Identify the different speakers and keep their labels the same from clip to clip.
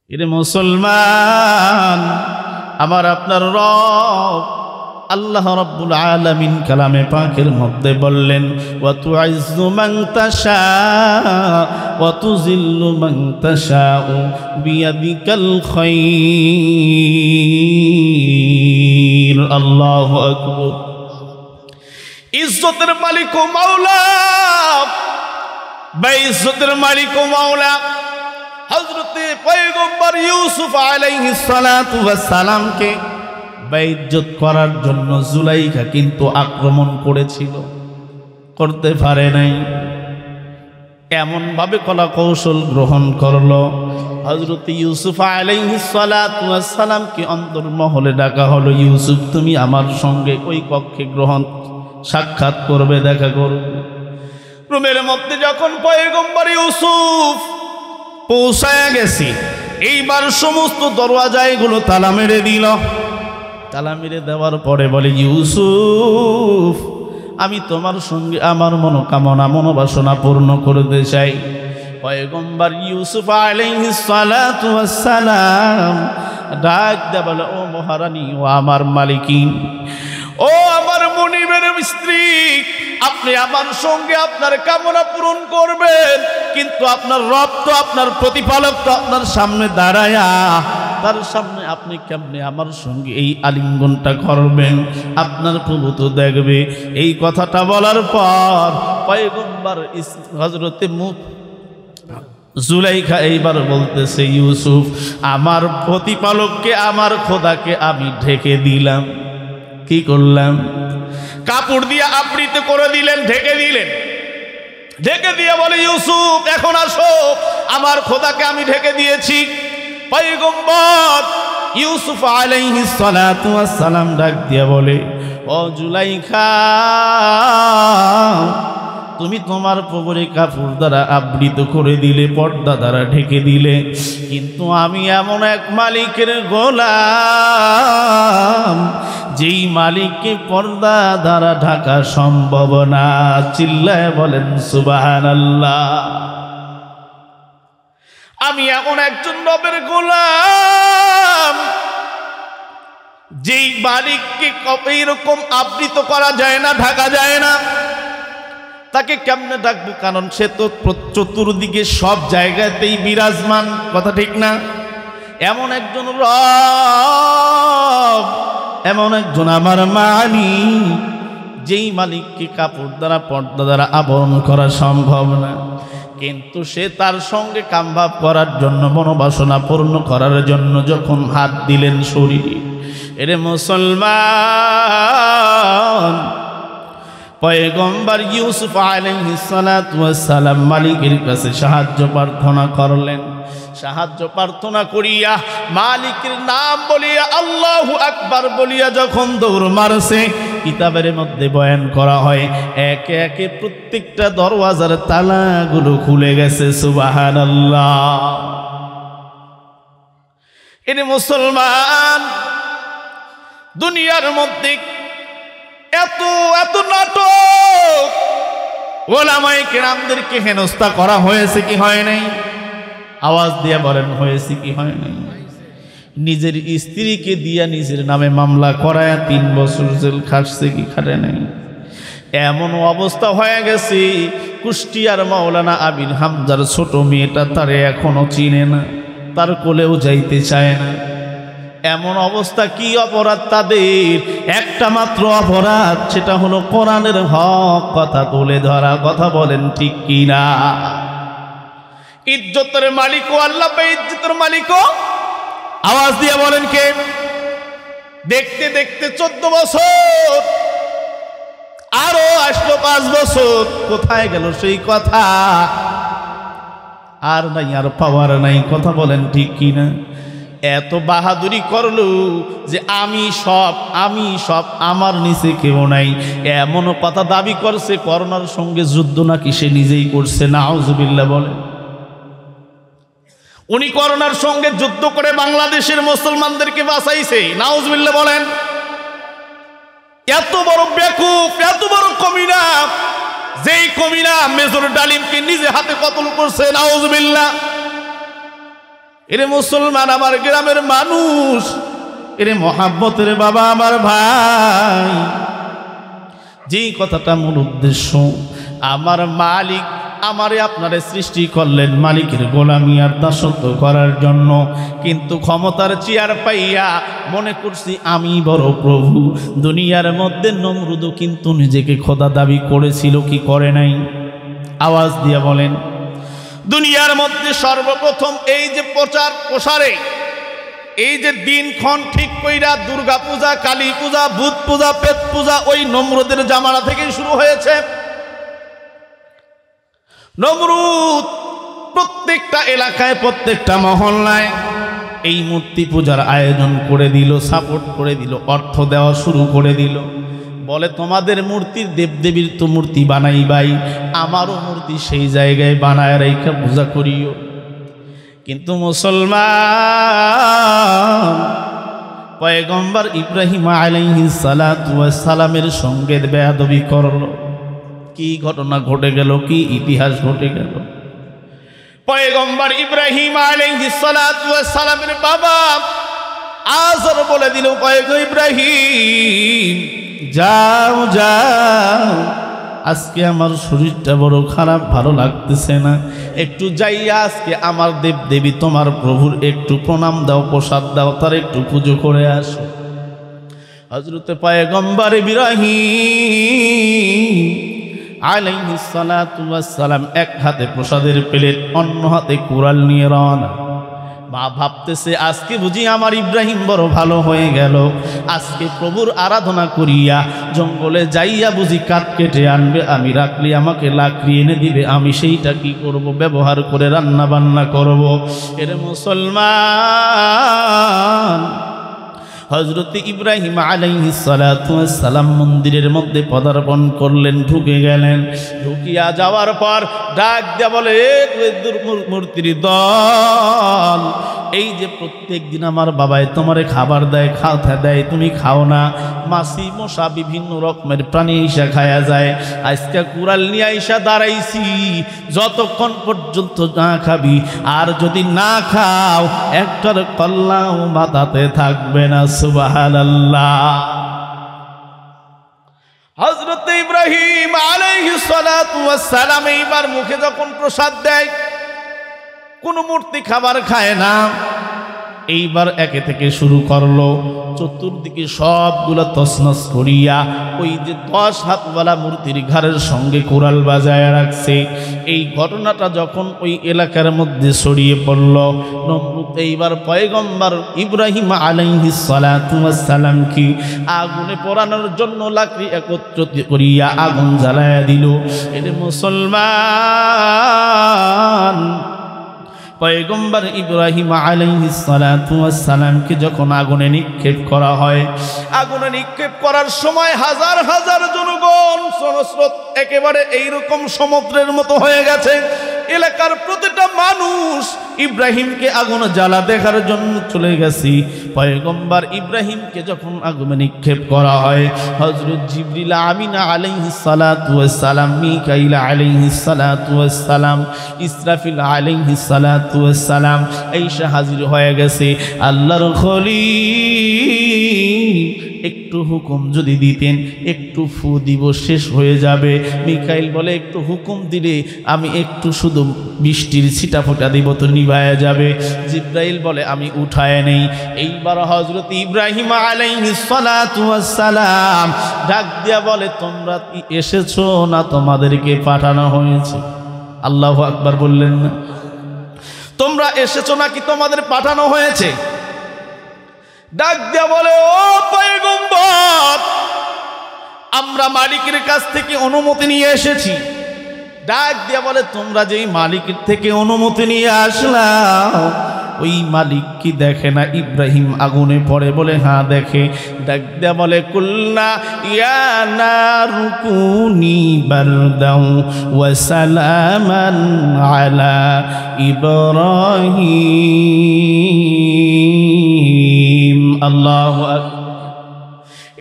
Speaker 1: এরে মুসলমান, আমার আপনার রব আল্লাহ রাব্বুল আলামিন কালামে পাকের মধ্যে বললেন, ওয়া তুইজ্জু মান তাশা ওয়া তুযিল্লু মান তাশাউ বিয়াদিকাল খায়র। আল্লাহু আকবার। ইজ্জতের মালিক ও মাওলা, বেইজ্জতের মালিক ও মাওলা হযরতে পয়গম্বর ইউসুফ আলাইহিস সালাতু ওয়াস সালামকে বেইজ্জত করার জন্য জুলাইখা কিন্তু আক্রমণ করেছিল, করতে পারে নাই। এমন ভাবে কলা কৌশল গ্রহণ করলো, হযরত ইউসুফ আলাইহিস সালাতু ওয়াস সালামকে অন্তর্মহলে ডাকা হলো। ইউসুফ, তুমি আমার সঙ্গে ওই কক্ষে সাক্ষাৎ করবে, দেখা করবে। রুমের মধ্যে যখন পয়গম্বর ইউসুফ পৌঁছায় গেছি, এইবার সমস্ত দরওয়াজা এগুলো তালা মেরে দিল। তালা মেরে দেওয়ার পরে বলে, ইউসুফ, আমি তোমার সঙ্গে আমার মনোকামনা মনোবাসনা পূর্ণ করতে চাই। পয়গম্বর ইউসুফ আলাইহিস সালাতু ওয়াস সালাম ডাক দেয়া বলে, ও মহারানী, ও আমার মালিকিন, ও আমার মুনিবের স্ত্রী, আপনি আমার সঙ্গে আপনার কামনা পূরণ করবেন, কিন্তু আপনার রব তো, আপনার প্রতিপালক তো আপনার সামনে দাঁড়ায়া, তার সামনে আপনি কেমনে আমার সঙ্গে এই আলিঙ্গনটা করবেন? আপনার প্রভু তো দেখবে। এই কথাটা বলার পর পয়গম্বর হযরতে জুলাইখা এইবার বলতেছে, ইউসুফ, আমার প্রতিপালককে, আমার খোদাকে আমি ঢেকে দিলাম। কি করলাম? কাপড় দিয়ে আবৃত করে দিলেন, ঢেকে দিলেন। ঢেকে দিয়ে বলে, ইউসুফ, এখন আসো, আমার খোদাকে আমি ঢেকে দিয়েছি। পয়গম্বর ইউসুফ আলাইহিস সালাতু ওয়াস সালাম ডাক দিয়ে বলে, ও জুলাইখা, তুমি তোমার প্রভুরে কাপড় দ্বারা আবৃত করে দিলে, পর্দা দ্বারা ঢেকে দিলে, কিন্তু আমি এমন এক মালিকের গোলাম যেই মালিককে পর্দা দ্বারা ঢাকা সম্ভব না। চিল্লায় বলেন সুবহানাল্লাহ। আমি এমন একজন রবের গোলাম যেই মালিককে এইরকম আবৃত করা যায় না, ঢাকা যায় না। তাকে কেমনে ডাকবো? কারণ সে তো চতুর্দিকে সব জায়গাতেই বিরাজমান, কথা ঠিক না? এমন একজন রব, এমন একজন আমার মালিক, যেই মালিককে কাপড় দ্বারা পর্দা দ্বারা আবরণ করা সম্ভব না, কিন্তু সে তার সঙ্গে কামভাব করার জন্য, মনোবাসনা পূর্ণ করার জন্য যখন হাত দিলেন শরীরে, এরে মুসলমান, পয়গম্বর ইউসুফ আলাইহিস সালাতু ওয়াস সালাম মালিকের কাছে সাহায্য প্রার্থনা করলেন। সাহায্য প্রার্থনা করিয়া মালিকের নাম বলিয়া, আল্লাহু আকবার বলিয়া যখন দৌড় মারছে, কিতাবের মধ্যে বয়ান করা হয়, একে একে প্রত্যেকটা দরওয়াজার তালাগুলো খুলে গেছে। সুবহানাল্লাহ। এরে মুসলমান, দুনিয়ার মধ্যে এত এত নাটক, ওলামায়ে কেরামদেরকে হেনস্থা করা হয়েছে কি হয় নাই? আওয়াজ দিয়ে বলেন, হয়েছে কি হয় নাই? নিজের স্ত্রীকে দিয়া নিজের নামে মামলা করায় 3 বছর জেল খাটছে কি খাটে নাই? এমন অবস্থা হয়ে গেছে, কুষ্টিয়ার মাওলানা আবির হামজার ছোট মেয়েটা তারে এখনো চিনে না, তার কোলেও যাইতে চায় না। এমন অবস্থা। কি অপরাধ তাদের? একটা মাত্র অপরাধ, সেটা হলো কোরআনের হক কথা তুলে ধরা। কথা বলেন ঠিক কিনা? ইজ্জতের মালিক ও আল্লাহ, ইজ্জতের মালিক আওয়াজ দিয়ে বলেন কে? দেখতে দেখতে 14 বছর, আরো আসলো 5 বছর, কোথায় গেল সেই কথা? আর নাই, আর পাওয়ার নাই। কথা বলেন ঠিক কিনা? এত বাহাদুরি করলো যে আমি সব, আমার নিচে কেউ নাই, এমন কথা দাবি করছে। করোনার সঙ্গে যুদ্ধ নাকি সে নিজেই করছে। নাউজুবিল্লাহ বলেন। উনি করোনার সঙ্গে যুদ্ধ করে বাংলাদেশের মুসলমানদেরকে বাঁচাইছে। নাউজুবিল্লাহ বলেন। এত বড় বেকুব, এত বড় কমিনা, যেই কমিনা মেজর ডালিমকে নিজে হাতে কতল করছে। নাউজুবিল্লাহ। এরে মুসলমান, আমার গ্রামের মানুষ, এরে মহাব্বতের বাবা, আমার ভাই, যেই কথাটা মূল উদ্দেশ্য, আমার মালিক আমারে আপনারে সৃষ্টি করলেন মালিকের গোলামি আর দাসত্ব করার জন্য, কিন্তু ক্ষমতার চেয়ার পাইয়া মনে করছি আমি বড় প্রভু। দুনিয়ার মধ্যে নমরুদও কিন্তু নিজেকে খোদা দাবি করেছিল, কি করে নাই? আওয়াজ দিয়া বলেন। দুনিয়ার মধ্যে সর্বপ্রথম এই যে প্রচার প্রসারে, এই যে দিনক্ষণ ঠিক কইরা দুর্গা পূজা, কালী পূজা, ভূত পূজা, পেট পূজা ওই নমরুদের জামানা থেকে শুরু হয়েছে। নমরুদ প্রত্যেকটা এলাকায়, প্রত্যেকটা মহল্লায় এই মূর্তি পূজার আয়োজন করে দিল, সাপোর্ট করে দিল, অর্থ দেওয়া শুরু করে দিল। বলে তোমাদের মূর্তির দেবদেবীর তো মূর্তি বানাইবাই, আমারও মূর্তি সেই জায়গায় বানায় রেখা পূজা করিও। কিন্তু মুসলমান, পয়গম্বর ইব্রাহিম আলাইহিস সালাতু ওয়াস সালামের সঙ্গে বেয়াদবি করলো। কি ঘটনা ঘটে গেল, কি ইতিহাস ঘটে গেল? পয়গম্বর ইব্রাহিম আলাইহিস সালাতু ওয়াস সালামের বাবা আজর বলে দিল, পয়গম্বর ইব্রাহিম যাও যাও, আজকে আমার শরীরটা বড় খারাপ, ভালো লাগতেছে না, একটু যাইয়া আজকে আমার দেব দেবী তোমার প্রভুর একটু প্রণাম দাও, প্রসাদ দাও, তার একটু পুজো করে আসো। হযরতে পয়গম্বর ইব্রাহিম আলাইহিস সালাতু ওয়াস সালাম এক হাতে প্রসাদের প্লেট, অন্য হাতে কুড়াল নিয়ে রওনা। মা ভাবতেছে আজকে বুঝি আমার ইব্রাহিম বড় ভালো হয়ে গেল, আজকে প্রভুর আরাধনা করিয়া জঙ্গলে যাইয়া বুঝি কাঠ কেটে আনবে, আমি রাখলি আমাকে লাকড়ি এনে দিবে, আমি সেইটা কি করব, ব্যবহার করে রান্না বান্না করব। এর মুসলমান, হযরত ইব্রাহিম আলাইহিস সালাতু ওয়াস সালাম মন্দিরের মধ্যে পদার্পণ করলেন, ঢুকে গেলেন। ঢুকিয়া যাওয়ার পর ডাক দিয়া বলে, মূর্তির দল, এই যে প্রত্যেক দিন আমার বাবাই তোমারে খাবার দেয়, খাওয়া দেয়, তুমি খাও না, মাছি মশা বিভিন্ন রকমের প্রাণী আইসা খায়া যায়, আজকে কুড়াল নিয়ে আইসা দাঁড়াইছি, যতক্ষণ পর্যন্ত না খাবি, আর যদি না খাও একটার কল্যাও মাথাতে থাকবে না। সুবহানাল্লাহ। হযরত ইব্রাহিম আলাইহিস সালাতু ওয়াস সালাম এইবার মুখে যখন প্রসাদ দেয়, কোন মূর্তি খাবার খায় না, এইবার একে থেকে শুরু করলো, চতুর্দিকে সবগুলো তছনছ করিয়া ওই যে 10 হাতওয়ালা মূর্তির ঘাড়ের সঙ্গে কোরাল বাজায় রাখছে। এই ঘটনাটা যখন ওই এলাকার মধ্যে ছড়িয়ে পড়ল, নমরুদ এইবার পয়গম্বর ইব্রাহিম আলাইহিস সালাতু ওয়াস সালামকে আগুনে পোড়ানোর জন্য লাকড়ি একত্রিত করিয়া আগুন জ্বালায়া দিল। এর মুসলমান, পয়গম্বর ইব্রাহিম আলাইহিস সালাতু ওয়াস সালামকে যখন আগুনে নিক্ষেপ করা হয়, আগুনে নিক্ষেপ করার সময় হাজার হাজার জনগণ জনস্রোত একেবারে এইরকম সমুদ্রের মতো হয়ে গেছে। এলাকার প্রতিটা মানুষ ইব্রাহিমকে আগুন জ্বালা দেখার জন্য চলে গেছি। পয়গম্বর ইব্রাহিমকে যখন আগুনে নিক্ষেপ করা হয়, হযরত জিবরিল আমিন আলাইহিস সালাতু ওয়াস সালাম, মিকাইল আলাইহিস সালাতু ওয়াস সালাম, ইসরাফিল আলাইহিস সালাতু ওয়াস সালাম আয়েশা হাজির হয়ে গেছে। আল্লাহর খলিল একটু হুকুম যদি দিতেন, একটু ফু দিব, শেষ হয়ে যাবে। মিকাইল বলে একটু হুকুম দিলে আমি একটু শুধু বৃষ্টির ছিটা ফোটা দিব তো নিভায়া যাবে। জিব্রাইল বলে আমি উঠায় নেই। এইবার হযরত ইব্রাহিম আলাইহিস সালাতু ওয়াস সালাম ডাক দিয়া বলে, তোমরা কি এসেছো না তোমাদেরকে পাঠানো হয়েছে? আল্লাহু আকবার বললেন না? তোমরা এসেছো নাকি তোমাদের পাঠানো হয়েছে? ডাক দিয়া বলে, ও পয়গম্বর, আমরা মালিকের কাছ থেকে অনুমতি নিয়ে এসেছি। ডাক দিয়া বলে, তোমরা যেই মালিকের থেকে অনুমতি নিয়ে আসলাম, ওই মালিক কি দেখে না ইব্রাহিম আগুনে পড়ে? বলে হ্যাঁ দেখে। ডাক দিয়া বলে, কুলনা ইয়া নারু কুনি বারদাও ওয়া সালামান আলা ইব্রাহিম। আল্লাহু আকবার।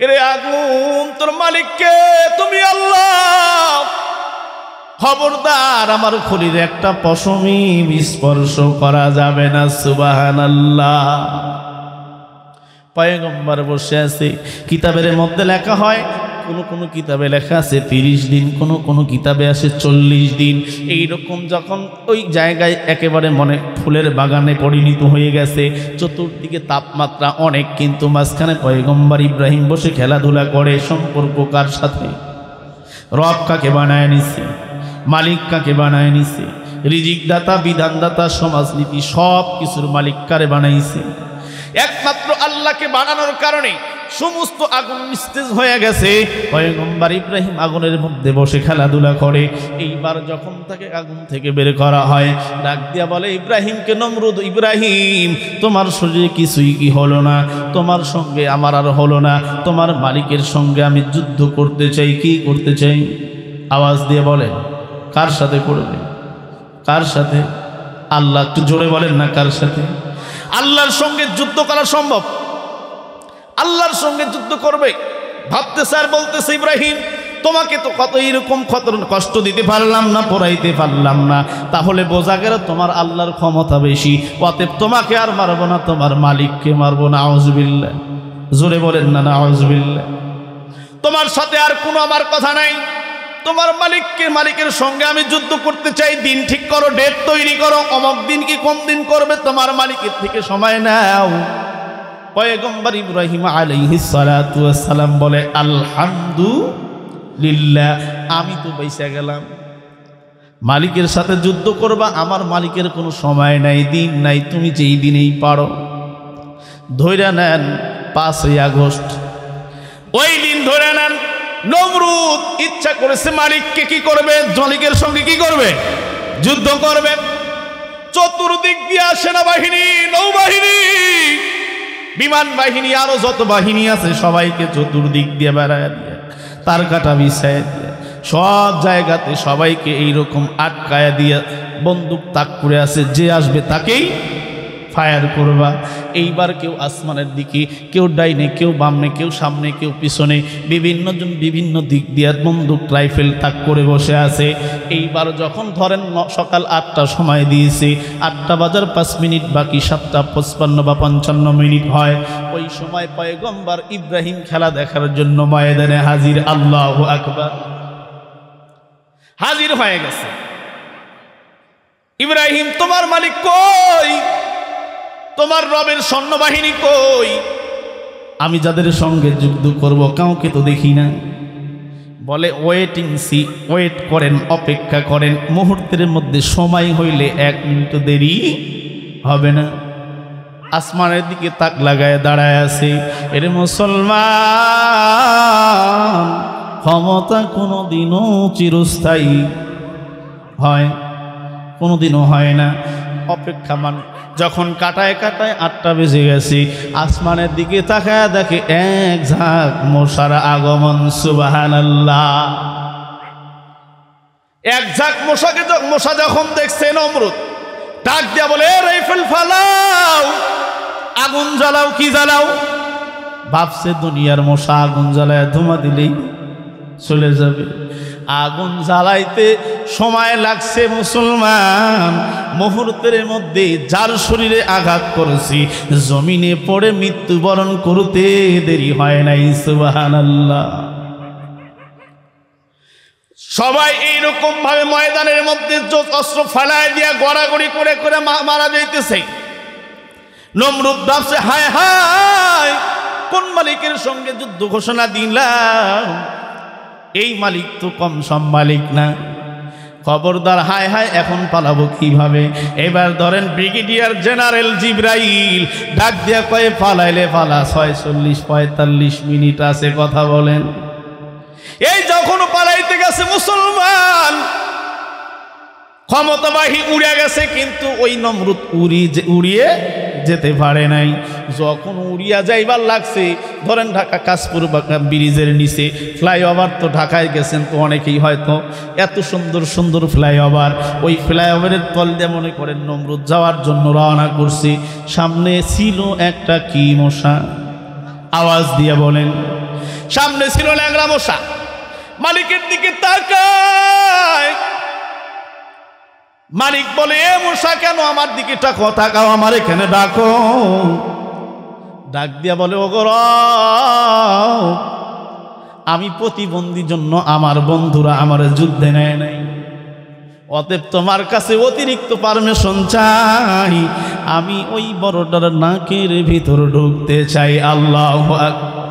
Speaker 1: এরে আগুন, তোর মালিককে তুমি আল্লাহ খবরদার আমার খলির একটা পশমই স্পর্শ করা যাবে না। সুবহানাল্লাহ। পয়গম্বর বসে আছে, কিতাবের মধ্যে লেখা হয়, কোন কিতাবে লেখা আছে 30 দিন, কোন কিতাবে আছে 40 দিন। এইরকম যখন ওই জায়গায় একেবারে মনে ফুলের বাগানে পরিণত হয়ে গেছে, চতুর্দিকে তাপমাত্রা অনেক, কিন্তু মাঝখানে পয়গম্বর ইব্রাহিম বসে খেলাধুলা করে। সম্পর্ক কার সাথে? রব কাকে বানায় নিছে, মালিক কাকে বানায় নিছে, রিজিক দাতা, বিধানদাতা, সমাজনীতি সব কিছুর মালিক কারে বানাইছে? একমাত্র আল্লাহকে বানানোর কারণে সমস্ত আগুন নিস্তেজ হয়ে গেছে। পয়গম্বর ইব্রাহিম আগুনের মধ্যে বসে খেলাধুলা করে। এইবার যখন তাকে আগুন থেকে বের করা হয়, ডাক দিয়া বলে ইব্রাহিমকে, নমরুদ, ইব্রাহিম তোমার শরীরে কিছুই কি হলো না? তোমার সঙ্গে আমার আর হলো না, তোমার মালিকের সঙ্গে আমি যুদ্ধ করতে চাই। কি করতে চাই? আওয়াজ দিয়ে বলেন, কার সাথে করবে? কার সাথে? আল্লাহ। একটু জোরে বলেন না, কার সাথে? আল্লাহর সঙ্গে যুদ্ধ করা সম্ভব? আল্লাহর সঙ্গে যুদ্ধ করবে ভাবতেছে আর বলতেছে, ইব্রাহিম তোমাকে তো কত এরকম কষ্ট দিতে পারলাম না, পড়াইতে পারলাম না, তাহলে বোঝা গেল তোমার আল্লাহর ক্ষমতা বেশি। অতএব তোমাকে আর মারবো না, তোমার মালিককে মারবো না। আউযুবিল্লাহ। জোরে বলেন না, আউযুবিল্লাহ। তোমার সাথে আর কোনো আমার কথা নাই, তোমার মালিকের সঙ্গে আমি যুদ্ধ করতে চাই। দিন ঠিক করো, ডেট তৈরি করো, অমুক দিন কি কোন দিন করবে, তোমার মালিকের থেকে সময় নাও। পয়গম্বর ইব্রাহিম আলাইহিস সালাতু ওয়াস সালাম বলে, আলহামদুলিল্লাহ, আমি তো বেঁচে গেলাম। মালিকের সাথে যুদ্ধ করবা, আমার মালিকের কোনো সময় নাই, দিন নাই, তুমি যেই দিনেই পারো। ধরে নেন 5ই আগস্ট, ওই দিন ধরে নেন নমরুদ ইচ্ছা করেছে মালিককে কি করবে? মালিকের সঙ্গে কি করবে? যুদ্ধ করবে। চতুর্দিক দিয়ে সেনাবাহিনী, নৌবাহিনী, বিমান বাহিনী, আরো যত বাহিনী আছে সবাইকে চতুর্দিক দিয়ে বেড়ায় দিয়ে, তার কাটা বিছায় দিয়ে, সব জায়গাতে সবাইকে এইরকম আটকায়া দিয়ে বন্দুক তাক করে আছে, যে আসবে তাকেই ফায়ার করবা। এইবার কেউ আসমানের দিকে, কেউ ডাইনে, কেউ বামনে, কেউ সামনে, কেউ পিছনে, বিভিন্নজন বিভিন্ন দিক দিয়ে বন্দুক রাইফেল তাক করে বসে আছে। এইবার যখন ধরেন সকাল 8টার সময় দিয়েছে, 8টা বাজার 5 মিনিট বাকি, 7:55 বা 55 মিনিট হয়, ওই সময় পয়গম্বর ইব্রাহিম খেলা দেখার জন্য ময়দানে হাজির। আল্লাহু আকবার। হাজির হয়ে গেছে। ইব্রাহিম, তোমার মালিক কই? তোমার রবের সৈন্যবাহিনী কই? আমি যাদের সঙ্গে যুদ্ধ করব কাউকে তো দেখি না। বলে ওয়েটিং সি, ওয়েট করেন, অপেক্ষা করেন, মুহূর্তের মধ্যে সময় হইলে 1 মিনিট দেরি হবে না। আসমানের দিকে তাক লাগায় দাঁড়ায় আছে। এর মুসলমান, ক্ষমতা কোনোদিনও চিরস্থায়ী হয়, কোনোদিনও হয় না। অপেক্ষা মান। যখন কাটায় কাটায় 8টা বেজে গেছে, আসমানের দিকে তাকায় দেখে এক ঝাঁক মশার আগমন। সুবহানাল্লাহ। এক ঝাঁক মশা যখন দেখছে, নমরুদ ডাক দিয়া বলে, রাইফেল ফালাও, আগুন জ্বালাও। কি জ্বালাও? ভাবছে দুনিয়ার মশা আগুন জ্বালায় ধুমা দিলেই চলে যাবে। আগুন জ্বালাইতে সময় লাগছে মুসলমান, মুহূর্তের মধ্যে যার শরীরে আঘাত করেছি জমিনে পড়ে মৃত্যুবরণ করতে দেরি হয় নাই। সুবহানাল্লাহ। সবাই এইরকম ভাবে ময়দানের মধ্যে অস্ত্র ফালায় দিয়া গড়াগড়ি করে করে মারা যাইতেছে। নমরুদ ভাবছে, হায় হায়, কোন মালিকের সঙ্গে যুদ্ধ ঘোষণা দিলাম? এই মালিক তো কম সম মালিক না। খবরদার, হায় হায়, এখন পালাবো কিভাবে? এবার ধরেন ব্রিগেডিয়ার জেনারেল জিবরাইল ডাক দিয়া কয়ে, পালাইলে পালা, 46-45 মিনিট আছে, কথা বলেন। এই যখন পালাইতে গেছে মুসলমান, ক্ষমতাবাহী উড়ে গেছে, কিন্তু ওই নমরুদ উড়িয়ে যেতে পারে নাই। যখন উড়িয়া যাইবার লাগছে, ধরেন ঢাকা কাশপুর ব্রিজের নিচে ফ্লাইওভার, তো ঢাকায় গেছেন তো অনেকেই, হয়তো এত সুন্দর সুন্দর ফ্লাইওভার, ওই ফ্লাইওভারের তল দিয়ে মনে করেন নমরুদ যাওয়ার জন্য রওনা করছে। সামনে ছিল একটা কি মশা? আওয়াজ দিয়ে বলেন। সামনে ছিল ল্যাংড়া মশা। মালিকের দিকে তাকায়, মালিক বলে, এ মূসা কেন আমার দিকে তাকাও, আমার এখানে ডাকো। ডাক দিয়া বলে, ওগো রব, আমি প্রতিবন্ধীর জন্য আমার বন্ধুরা আমার যুদ্ধে নেয় নাই, অতএব তোমার কাছে অতিরিক্ত পারমিশন চাই, আমি ওই বড়টার নাকের ভিতর ঢুকতে চাই। আল্লাহু আকবার।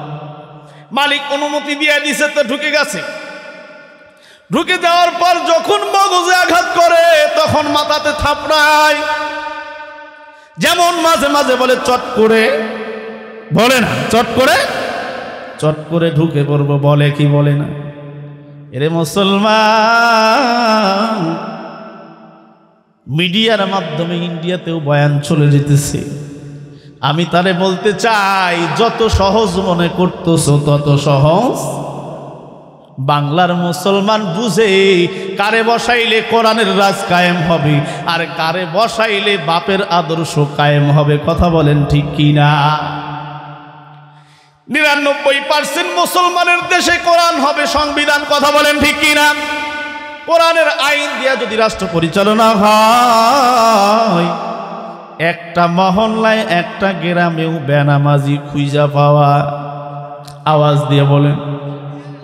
Speaker 1: মালিক অনুমতি দিয়ে দিছে, তো ঢুকে গেছে। ঢুকে যাওয়ার পর যখন মগজে আঘাত করে তখন মাথাতে থাপড়ায়, যেমন মাঝে মাঝে বলে চট করে, বলে না চট করে ঢুকে পড়বো, বলে কি বলে না? এরে মুসলমান, মিডিয়ার মাধ্যমে ইন্ডিয়াতেও বয়ান চলে যেতেছে। আমি তারে বলতে চাই, যত সহজ মনে করতেছো তত সহজ। বাংলার মুসলমান বুঝে কারে বসাইলে কোরআনের রাজ কায়েম হবে, আর কারে বসাইলে বাপের আদর্শ কায়েম হবে। কথা বলেন ঠিক কিনা? 99% মুসলমানের দেশে কোরআন হবে সংবিধান। কথা বলেন ঠিক কিনা? কোরআনের আইন দিয়া যদি রাষ্ট্র পরিচালনা হয়, একটা মহল্লায় একটা গ্রামেও বেনামাজি খুঁজা পাওয়া। আওয়াজ দিয়ে বলেন,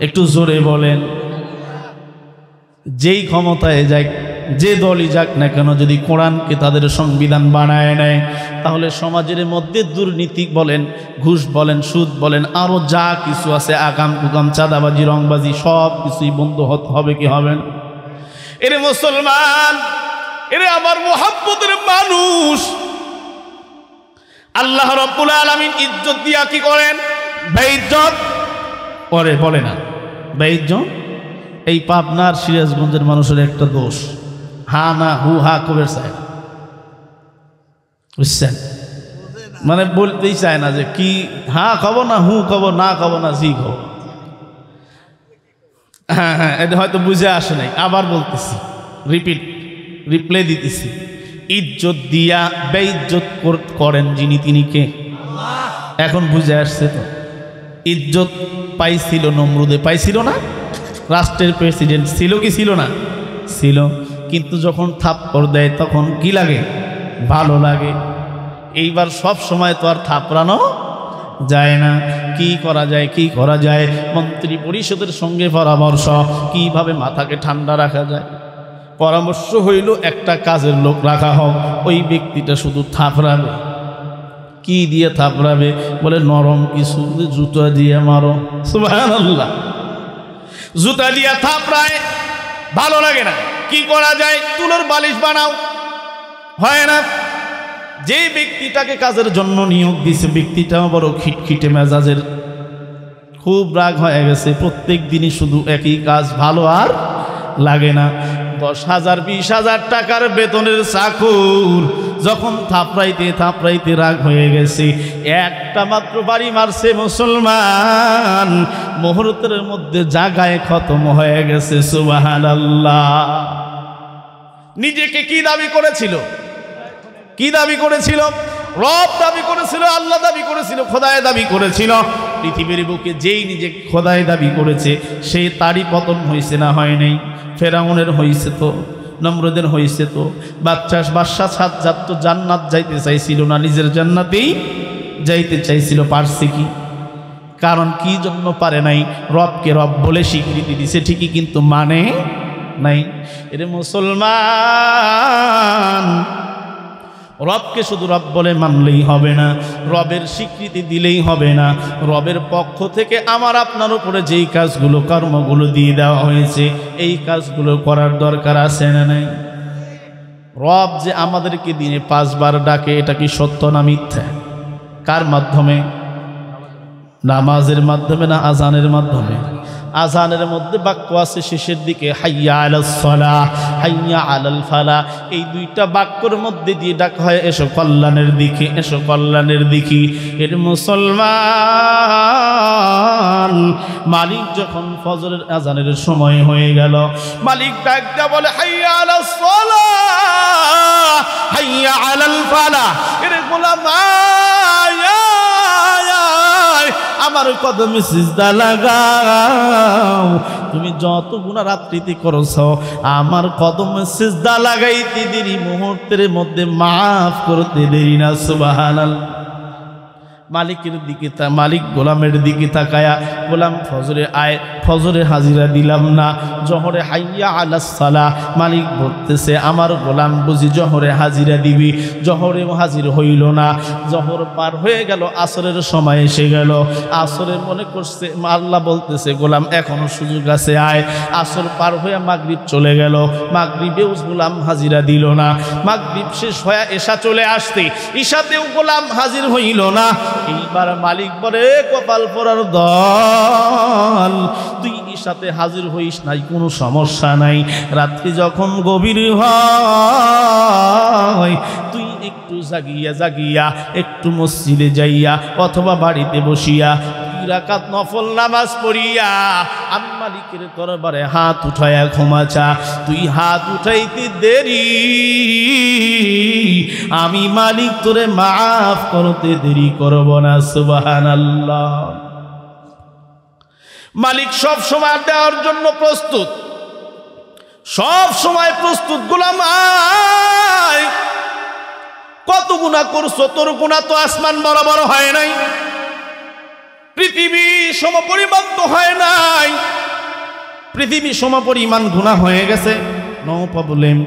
Speaker 1: একটু জোরে বলেন। যেই ক্ষমতায় যাক, যে দলই যাক না কেন, যদি কোরআনকে তাদের সংবিধান বানায় নেয়, তাহলে সমাজের মধ্যে দুর্নীতি বলেন, ঘুষ বলেন, সুদ বলেন, আরো যা কিছু আছে, আকাম কুকাম, চাঁদাবাজি, রংবাজি, সব কিছুই বন্ধ হবে কি হবে না? এরে মুসলমান, এরে আমার মুহাব্বতের মানুষ, আল্লাহ রাব্বুল আলামিন ইজ্জত দিয়া কি করেন? বেইজ্জত করে। বলে না বেইজ্জত? এই পাবনার সিরাজগঞ্জের মানুষের একটা দোষ, হা না হু হা করে চায়, বুঝছেন? মানে বলতেই চায় না যে কি হা কব না হু কব, না কব না জি কব। হ্যাঁ হ্যাঁ, এটা হয়তো বুঝে আসে নাই, আবার বলতেছি, রিপ্লে দিতেছি। ইজ্জত দিয়া বেইজ্জত করেন যিনি, তিনি কে? এখন বুঝে আসছে তো। ইজ্জত পাইছিল নমরুদে, পাইছিল না? রাষ্ট্রের প্রেসিডেন্ট ছিল কি ছিল না? ছিল। কিন্তু যখন থাপ্পড় দেয় তখন কি লাগে? ভালো লাগে। এইবার সব সময় তো আর থাপড়ানো যায় না। কি করা যায়? কি করা যায়? মন্ত্রী পরিষদের সঙ্গে পরামর্শ, কিভাবে মাথাকে ঠান্ডা রাখা যায়। পরামর্শ হইল একটা কাজের লোক রাখা হোক, ওই ব্যক্তিটা শুধু থাপড়াবে। কি দিয়ে থাপড়াবে? বলে নরম কিছু, জুতা দিয়ে মারো। সুবহানাল্লাহ। জুতা দিয়ে থাপড়ায়, ভালো লাগে না। কি করা যায়? তুলোর বালিশ বানাও, হয় না? যে ব্যক্তিটাকে কাজের জন্য নিয়োগ দিছে, ব্যক্তিটাও বড় খিটখিটে মেজাজের, খুব রাগ হয়ে গেছে। প্রত্যেক দিনই শুধু একই কাজ, ভালো আর লাগে না। 10,000 20,000 টাকার বেতনের চাকর যখন থাপড়াইতে থাপড়াইতে রাগ হয়ে গেছে, একটা মাত্র বাড়ি মারছে মুসলমান, মুহূর্তের মধ্যে জায়গায় খতম হয়ে গেছে। সুবহানাল্লাহ। নিজেকে কি দাবি করেছিল? কি দাবি করেছিল? রব দাবি করেছিল, আল্লাহ দাবি করেছিল, খোদায় দাবি করেছিল। পৃথিবীর বুকে যেই নিজে খোদায় দাবি করেছে, সে তারই পতন হয়েছে না হয় নাই? ফেরাউনের হয়েছে তো, নমরুদের হয়েছে তো। বাদশাহ সাজ্জাদ তো জান্নাত যাইতে চাইছিল না, নিজের জান্নাতেই যাইতে চাইছিল। পারছে কি? কারণ কি জন্য পারে নাই? রবকে রব বলে স্বীকৃতি দিছে ঠিকই, কিন্তু মানে নাই। এরে মুসলমান, রবকে শুধু রব বলে মানলেই হবে না, রবের স্বীকৃতি দিলেই হবে না। রবের পক্ষ থেকে আমার আপনার উপরে যেই কাজগুলো, কর্মগুলো দিয়ে দেওয়া হয়েছে, এই কাজগুলো করার দরকার আছে না নাই? রব যে আমাদেরকে দিনে 5 বার ডাকে, এটা কি সত্য না মিথ্যা? কার মাধ্যমে? নামাজের মাধ্যমে না আজানের মাধ্যমে? আজানের মধ্যে বাক্য আছে শেষের দিকে, হাইয়া আলাস সালাহ, হাইয়া আলাল ফালাহ। এই দুইটা বাক্যর মধ্যে দিয়ে ডাকা হয়, এসো কল্যাণের দিকে, এসো কল্যাণের দিকে। এর মুসলমান, মালিক যখন ফজরের আজানের সময় হয়ে গেল, মালিক ডাকটা বলে, হাইয়া আলাস সালাহ, হাইয়া আলাল ফালাহ। এর গোলাম আমার কদমে সিজদা লাগাও। তুমি যত গুনাহ রাত্রিতে করছো আমার কদমে সিজদা লাগাইতে দেরি, মুহূর্তের মধ্যে মাফ করতে দেরি না। সুবহানাল্লাহ। মালিকের দিকে মালিক গোলামের দিকে তাকায়া, গোলাম ফজরে আয়, ফজরে হাজিরা দিলাম না, জহরে হাইয়া আলাস সালাহ। মালিক বলতেছে আমার গোলাম বুঝি জহরে হাজিরা দিবি, জহরেও হাজির হইল না। জহর পার হয়ে গেল, আসরের সময় এসে গেল। আসরে মনে করছে, আল্লাহ বলতেছে গোলাম এখনো সুযোগ আছে, আয়। আসর পার হয়ে মাগরিব চলে গেল, মাগরিবেও গোলাম হাজিরা দিল না। মাগরিব শেষ হয়ে এশা চলে আসতে, ঈশাতেও গোলাম হাজির হইল না। এইবার মালিক বলে কপাল পরার দল, তুই ঈশাতে হাজির হইস নাই, কোনো সমস্যা নাই। রাত্রি যখন গভীর হয় তুই একটু জাগিয়া জাগিয়া একটু মসজিদে যাইয়া অথবা বাড়িতে বসিয়া 2 রাকাত নফল নামাজ পড়িয়া আমি মালিকের দরবারে হাত উঠায়া ক্ষমা চা। তুই হাত উঠাইতে দেরি, আমি মালিক তোরে মাফ করতে দেরি করব না। সুবহানাল্লাহ। মালিক সব সময় দেওয়ার জন্য প্রস্তুত, সব সময় প্রস্তুত। গোলাম আয়, কত গুনাহ করছো, তোর গুনাহ তো আসমান বরাবর হয় নাই, পৃথিবী সমপরিমাণ তো হয় নাই, পৃথিবী সমপরিমাণ গুনাহ হয়ে গেছে। নো প্রবলেম,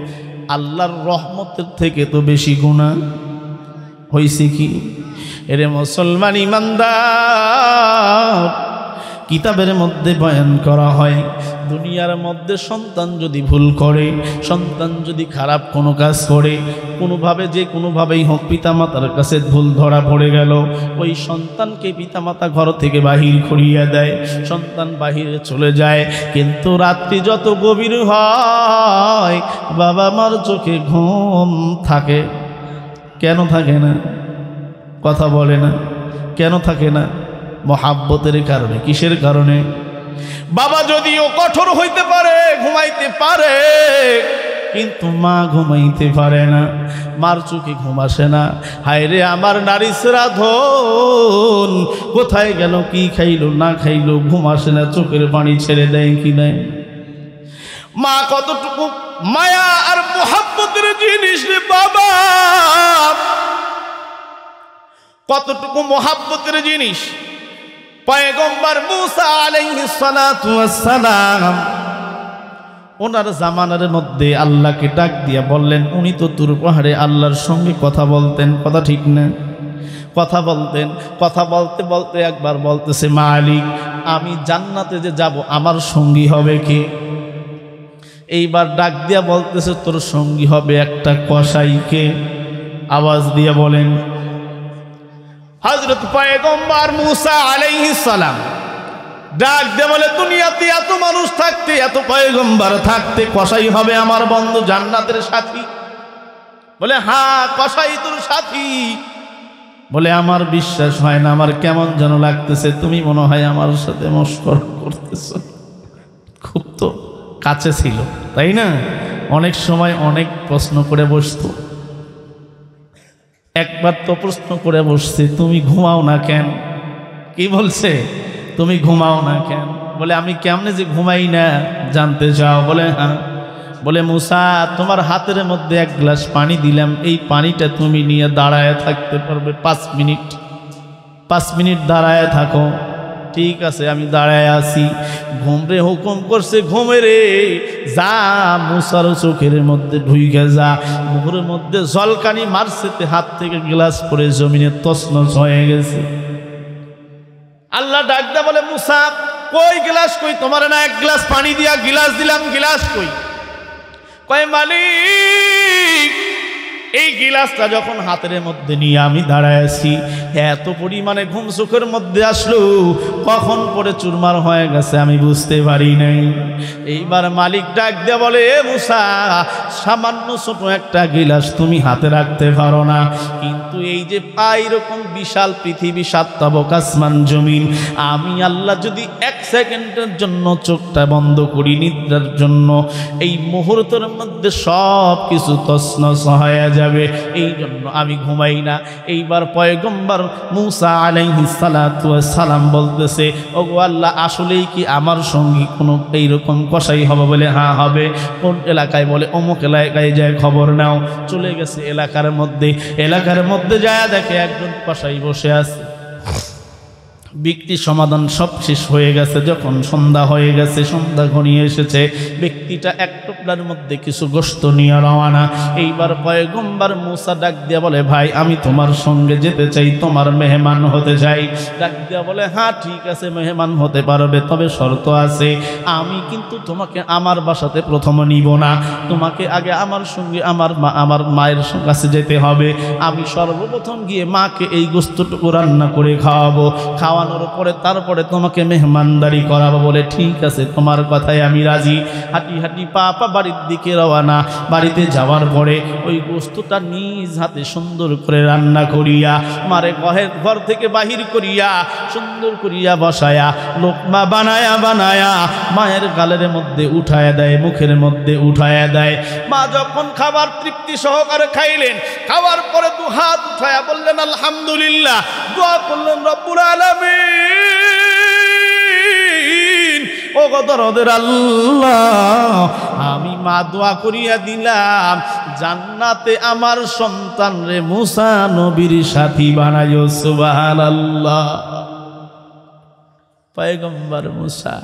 Speaker 1: আল্লাহর রহমতের থেকে তো বেশি গুনাহ হয়েছে কি? এরে মুসলমান ইমানদার, কিতাবের মধ্যে বয়ান করা হয় দুনিয়ার মধ্যে সন্তান যদি ভুল করে, সন্তান যদি খারাপ কোনো কাজ করে, কোনোভাবে যে কোনোভাবেই হোক পিতামাতার কাছে ভুল ধরা পড়ে গেল, ওই সন্তানকে পিতামাতা ঘর থেকে বাহির করিয়া দেয়, সন্তান বাহিরে চলে যায়। কিন্তু রাত্রি যত গভীর হয় বাবা মার চোখে ঘুম থাকে। কেন থাকে না? কথা বলে না। কেন থাকে না? মহাব্বতের কারণে। কিসের কারণে? বাবা যদিও কঠোর হইতে পারে, ঘুমাইতে পারে, কিন্তু মা ঘুমাইতে পারে না, মার চোখে ঘুম আসে না। হায় রে আমার নারী শ্রাদ্ধন, কোথায় গেল, কি খাইলো না খাইলো, ঘুম আসে না, চোখের পানি ছেড়ে দেয় কি নাই। মা কতটুকু মায়া আর মহাব্বতের জিনিস রে বাবা, কতটুকু মহাব্বতের জিনিস। পয়গম্বর মুসা আলাইহিস সালাতু ওয়াস সালাম ওনার জামানার মধ্যে আল্লাহকে ডাক দিয়া বললেন, উনি তো তুর পাহাড়ে আল্লাহর সঙ্গে কথা বলতেন, কথা ঠিক না? কথা বলতেন, কথা বলতে বলতে একবার বলতেছে, মালিক আমি জান্নাতে যে যাব আমার সঙ্গী হবে কে? এইবার ডাক দিয়া বলতেছে, তোর সঙ্গী হবে একটা কসাইকে। আওয়াজ দিয়ে বলেন। হযরত পয়গম্বর মুসা আলাইহিস সালাম ডাক দিয়ে বলে, দুনিয়াতে এত মানুষ থাকতে, এত পয়গম্বর থাকতে কসাই হবে আমার বন্ধু জান্নাতের সাথী? বলে হ্যাঁ, কসাই তোর সাথী। বলে আমার বিশ্বাস হয় না, আমার কেমন যেন লাগতেছে, তুমি মনে হয় আমার সাথে মশকরা করতেছো। খুব তো কাছে ছিল, তাই না? অনেক সময় অনেক প্রশ্ন করে বসতো। একবার তো প্রশ্ন করে বসছে, তুমি ঘুমাও না কেন? কি বলছে? তুমি ঘুমাও না কেন? বলে আমি কেমনে যে ঘুমাই না জানতে চাও? বলে হ্যাঁ। বলে মুসা তোমার হাতের মধ্যে 1 গ্লাস পানি দিলাম, এই পানিটা তুমি নিয়ে দাঁড়ায় থাকতে পারবে 5 মিনিট। 5 মিনিট দাঁড়ায় থাকো। ঠিক আছে, আমি দাঁড়ায় আছি। ঘুমরে হুকুম করছে, ঘুমে রে যা, মুসার চোখের মধ্যে ঢুইকে যা। মুখের মধ্যে জলকানি মারছে, হাত থেকে গ্লাস পরে জমিনে তছনছ হয়ে গেছে। আল্লাহ ডাক দা বলে, মুসা কই গ্লাস কই? তোমার না 1 গ্লাস পানি দিয়া গ্লাস দিলাম, গ্লাস কই? কয় মালিক এই গিলাসটা যখন হাতের মধ্যে নিয়ে আমি দাঁড়ায় আছি, এত পরিমাণে ঘুম চোখের মধ্যে আসলো, কখন পরে চুরমার হয়ে গেছে আমি বুঝতে পারি নাই। এইবার মালিক ডাক দিয়ে বলে, এ মুসা সামান্য ছোট একটা গিলাস তুমি হাতে রাখতে পারো না, কিন্তু এই যে এরকম বিশাল পৃথিবী, 7 তাবক আসমান জমিন, আমি আল্লাহ যদি 1 সেকেন্ডের জন্য চোখটা বন্ধ করি নিদ্রার জন্য, এই মুহূর্তের মধ্যে সব কিছু তছনছ হয়ে যায়। যাবে, এই জন্য আমি ঘুমাই না। এইবার পয়গম্বর মূসা আলাইহিস সালাতু ওয়াস সালাম বলতেছে, ওগো আল্লাহ, আসলেই কি আমার সঙ্গী কোনো এইরকম কসাই হবে? বলে হ্যাঁ হবে। কোন এলাকায়? বলে অমুক এলাকায় যায় খবর নাও। চলে গেছে এলাকার মধ্যে যায় দেখে একজন কসাই বসে আছে। ব্যক্তি সমাধান সব শেষ হয়ে গেছে। যখন সন্ধ্যা হয়ে গেছে, সন্ধ্যা ঘনিয়ে এসেছে, ব্যক্তিটা এক টুকরার মধ্যে কিছু গোশত নিয়ে রওনা। এইবার পয়গম্বর মূসা ডাক দিয়া বলে, ভাই আমি তোমার সঙ্গে যেতে চাই, তোমার মেহমান হতে চাই। ডাক দিয়া বলে, হ্যাঁ ঠিক আছে, মেহমান হতে পারবে, তবে শর্ত আছে, আমি কিন্তু তোমাকে আমার বাসাতে প্রথম নিব না, তোমাকে আগে আমার সঙ্গে আমার মায়ের কাছে যেতে হবে। আমি সর্বপ্রথম গিয়ে মাকে এই গোশতটুকু রান্না করে খাওয়াবো, খাওয়ানোর পরে তারপরে তোমাকে মেহমানদারি করাবো। বলে ঠিক আছে, তোমার কথায় আমি রাজি। হাঁটি হাঁটি পা বাড়ির দিকে রওনা। বাড়িতে যাওয়ার পরে ওই গোশতটা নিজ হাতে সুন্দর করে রান্না করিয়া মারে ঘর থেকে বাহির করিয়া সুন্দর করিয়া বসায়া লোকমা বানায়া মায়ের গালের মধ্যে উঠায়া দেয়, মুখের মধ্যে উঠায়া দেয়। মা যখন খাবার তৃপ্তি সহকারে খাইলেন, খাওয়ার পরে দু হাত উঠায়া বললেন আলহামদুলিল্লাহ, দোয়া করলেন রব্বুল আলামিন, ও গো দরদের আল্লাহ, আমি মা দোয়া করিয়া দিলাম জান্নাতে আমার সন্তান রে মূসা নবীর সাথী বানাইও। সুবহানাল্লাহ। পয়গম্বর মূসা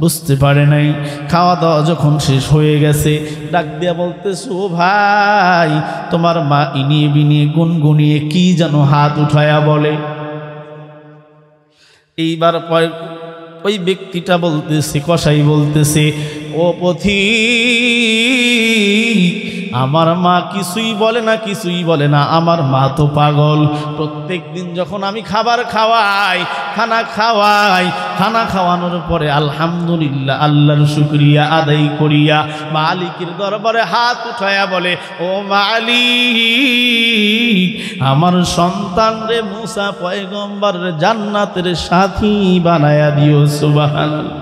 Speaker 1: বুঝতে পারে নাই। খাওয়া দাওয়া যখন শেষ হয়ে গেছে, ডাক দিয়া বলতেছে, ও ভাই, তোমার মা ইনিয়ে বিনিয়ে গুনগুনিয়ে কি যেন হাত উঠায়া বলে। এইবার ওই ব্যক্তিটা বলতেছে, কসাই বলতেছে, ও পথিক, আমার মা কিছুই বলে না, আমার মা তো পাগল। প্রত্যেক দিন যখন আমি খাবার খাওয়াই, খানা খাওয়ানোর পরে আলহামদুলিল্লাহ আল্লাহর শুকরিয়া আদায় করিয়া মালিকের দরবারে হাত উঠায়া বলে, ও মালিক, আমার সন্তান রে মূসা পয়গম্বর জান্নাতের সাথী বানায়া দিও। সুবহানাল্লাহ।